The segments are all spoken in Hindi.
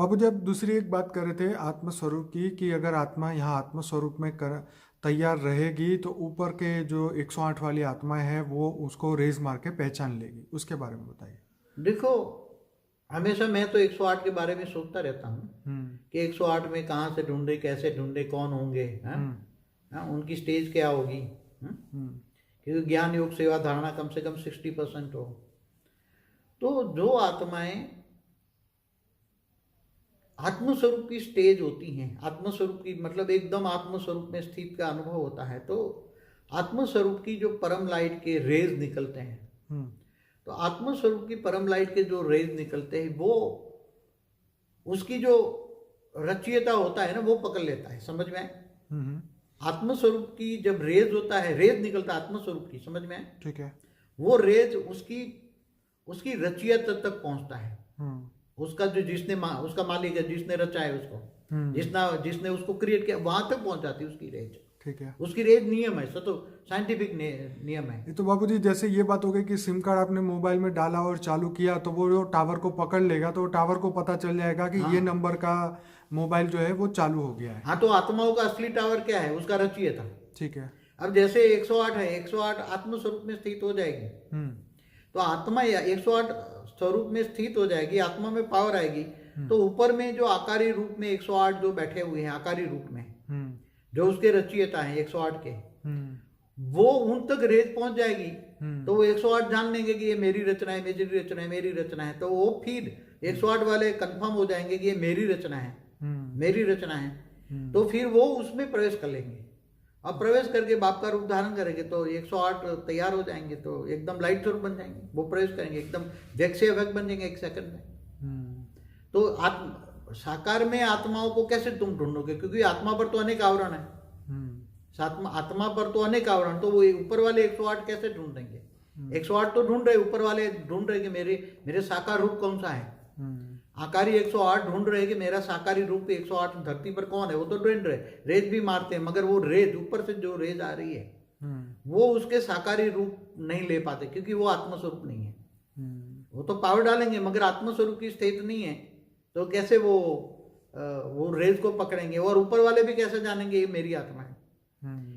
बाबू जी, आप दूसरी एक बात कर रहे थे आत्मस्वरूप की, कि अगर आत्मा यहाँ आत्मस्वरूप में कर तैयार रहेगी तो ऊपर के जो 108 वाली आत्मा है वो उसको रेज मार के पहचान लेगी, उसके बारे में बताइए। देखो, हमेशा मैं तो 108 के बारे में सोचता रहता हूँ हम्म। कि 108 में कहाँ से ढूंढे, कैसे ढूंढे, कौन होंगे, हैं? हम्म। हाँ, उनकी स्टेज क्या होगी, हैं? हम्म। क्योंकि ज्ञान योग सेवा धारणा कम से कम 60% हो। तो जो आत्माएं आत्मस्वरूप की स्टेज होती हैं, आत्मस्वरूप की मतलब एकदम आत्मस्वरूप में स्थित का अनुभव होता है, तो आत्मस्वरूप की जो परम लाइट के रेज निकलते हैं, हम्म। तो आत्मस्वरूप की परम लाइट के जो रेज निकलते हैं वो उसकी जो रचयिता होता है ना वो पकड़ लेता है, समझ में आए? हम्म। आत्मस्वरूप की जब रेज होता है, रेज निकलता है आत्मस्वरूप की, समझ में आए? ठीक है। वो रेज उसकी उसकी रचयिता तक पहुंचता है। हम्म। उसका जो उसका मालिक है, जिसने रचा है उसको, हम्म। जिसने उसको क्रिएट किया, वहां तक पहुंच जाती है उसकी रेज। ठीक है। उसकी रेज नियम है, तो साइंटिफिक नियम है। ये तो बाबू जी जैसे ये बात हो गई कि सिम कार्ड आपने मोबाइल में डाला और चालू किया तो वो जो टावर को पकड़ लेगा, तो टावर को पता चल जाएगा कि हाँ ये नंबर का मोबाइल जो है वो चालू हो गया है। हाँ, तो आत्माओं का असली टावर क्या है? उसका रचयिता। ठीक है। अब जैसे 108 है, 108 आत्मस्वरूप में स्थित हो जाएगी, हम्म। तो आत्मा 108 स्वरूप में स्थित हो जाएगी, आत्मा में पावर आएगी, तो ऊपर में जो आकारी रूप में 108 जो बैठे हुए हैं आकारी रूप में, हम्म। जो उसके रचयिता हैं 108 के, हम्म। वो उन तक रेज पहुंच जाएगी। हम्म। तो वो 108 जान लेंगे कि ये मेरी रचना है, मेरी रचना है, मेरी रचना है, तो वो फिर 108 वाले कंफर्म हो जाएंगे कि ये मेरी रचना है, मेरी रचना है। तो फिर वो उसमें प्रवेश कर लेंगे। अब प्रवेश करके बाप का रूप धारण करेंगे तो 108 तैयार हो जाएंगे, तो एकदम लाइट स्वरूप बन जाएंगे। वो प्रवेश करेंगे एकदम व्यक्त से अव्यक्त बन जाएंगे 1 सेकंड में। तो आत्म साकार में आत्माओं को कैसे तुम ढूंढोगे? क्योंकि आत्मा पर तो अनेक आवरण है, आत्मा पर तो अनेक आवरण, तो वो ऊपर वाले 108 कैसे ढूंढेंगे? 108 तो ढूंढ रहे, ऊपर वाले ढूंढ रहे कि मेरे साकार रूप कौन सा है। आकारी 108 ढूंढ रहे कि मेरा साकारी रूप 108 धरती पर कौन है, वो तो ढूंढ रहे, रेज भी मारते हैं, मगर वो रेज ऊपर से जो रेज आ रही है वो उसके साकारी रूप नहीं ले पाते, क्योंकि वो आत्मस्वरूप नहीं है। वो तो पावर डालेंगे मगर आत्मस्वरूप की स्थिति नहीं है, तो कैसे वो रेज को पकड़ेंगे? और ऊपर वाले भी कैसे जानेंगे ये मेरी आत्मा है?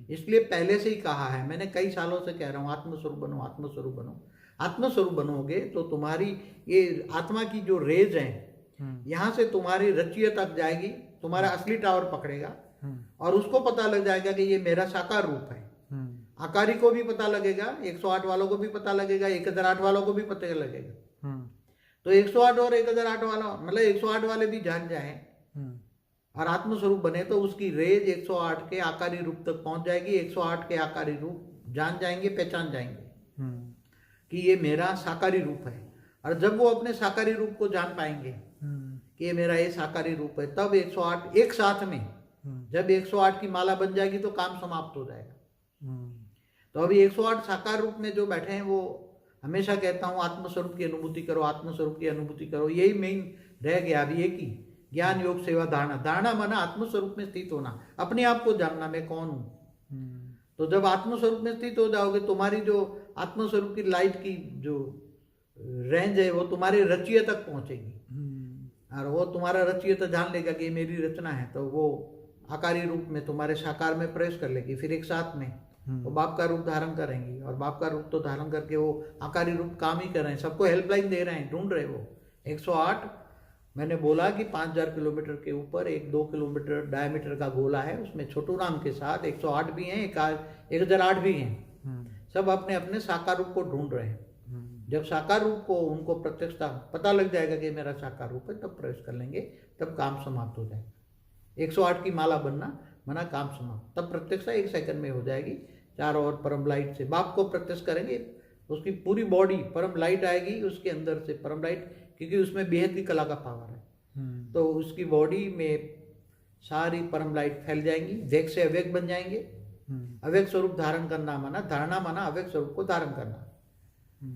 इसलिए पहले से ही कहा है, मैंने कई सालों से कह रहा हूं, आत्मस्वरूप बनो, आत्मस्वरूप बनो। आत्मस्वरूप बनोगे तो तुम्हारी ये आत्मा की जो रेज है यहां से तुम्हारी रचयिता तक जाएगी, तुम्हारा असली टावर पकड़ेगा, और उसको पता लग जाएगा कि ये मेरा साकार रूप है। आकारी को भी पता लगेगा, 108 वालों को भी पता लगेगा, 1008 वालों को भी पता लगेगा। तो 108 और 1008 वाला मतलब 108 वाले भी जान जाए और आत्मस्वरूप बने तो उसकी रेज 108 के आकारी रूप तक पहुंच जाएगी। 108 के आकारी रूप जान जाएंगे, पहचान जाएंगे कि ये मेरा साकारी रूप है। और जब वो अपने साकारी रूप को जान पाएंगे कि ये मेरा ये साकारी रूप है, तब 108 एक साथ में जब 108 की माला बन जाएगी तो काम समाप्त हो जाएगा। तो अभी 108 साकार रूप में जो बैठे हैं, वो हमेशा कहता हूं आत्मस्वरूप की अनुभूति करो, आत्मस्वरूप की अनुभूति करो। यही मेन रह गया अभी, एक ही ज्ञान योग सेवा धारणा। धारणा माना आत्मस्वरूप में स्थित होना, अपने आप को जानना मैं कौन हूं। तो जब आत्मस्वरूप में स्थित हो जाओगे, तुम्हारी जो आत्मस्वरूप की लाइट की जो रेंज है वो तुम्हारे रचयिता तक पहुंचेगी, और वो तुम्हारा रचयिता जान लेगा कि मेरी रचना है, तो वो आकारी रूप में तुम्हारे साकार में प्रवेश कर लेगी। फिर एक साथ में वो बाप का रूप धारण करेंगी, और बाप का रूप तो धारण करके वो आकारी रूप काम ही कर रहे हैं, सबको हेल्पलाइन दे रहे हैं, ढूंढ रहे वो 108। मैंने बोला कि 5000 किलोमीटर के ऊपर एक 2 किलोमीटर डायमीटर का गोला है, उसमें छोटू राम के साथ 108 भी हैं, 1008 भी हैं, सब अपने अपने साकार रूप को ढूंढ रहे हैं। जब साकार रूप को उनको प्रत्यक्षता पता लग जाएगा कि मेरा साकार रूप है, तब प्रवेश कर लेंगे, तब काम समाप्त हो जाएगा। 108 की माला बनना मना काम समाप्त, तब प्रत्यक्षता 1 सेकंड में हो जाएगी। चारों ओर परम लाइट से बाप को प्रत्यक्ष करेंगे, उसकी पूरी बॉडी परम लाइट आएगी, उसके अंदर से परम लाइट, क्योंकि उसमें बेहद की कला का पावर है, तो उसकी बॉडी में सारी परम लाइट फैल जाएंगी, व्यक्त से अव्यक्त बन जाएंगे। अव्यक्त स्वरूप धारण करना माना, धारणा माना अव्यक्त स्वरूप को धारण करना।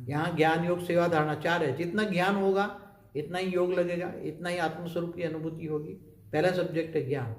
यहाँ ज्ञान योग सेवा धारणा 4 है। जितना ज्ञान होगा इतना ही योग लगेगा, इतना ही आत्मस्वरूप की अनुभूति होगी। पहला सब्जेक्ट है ज्ञान।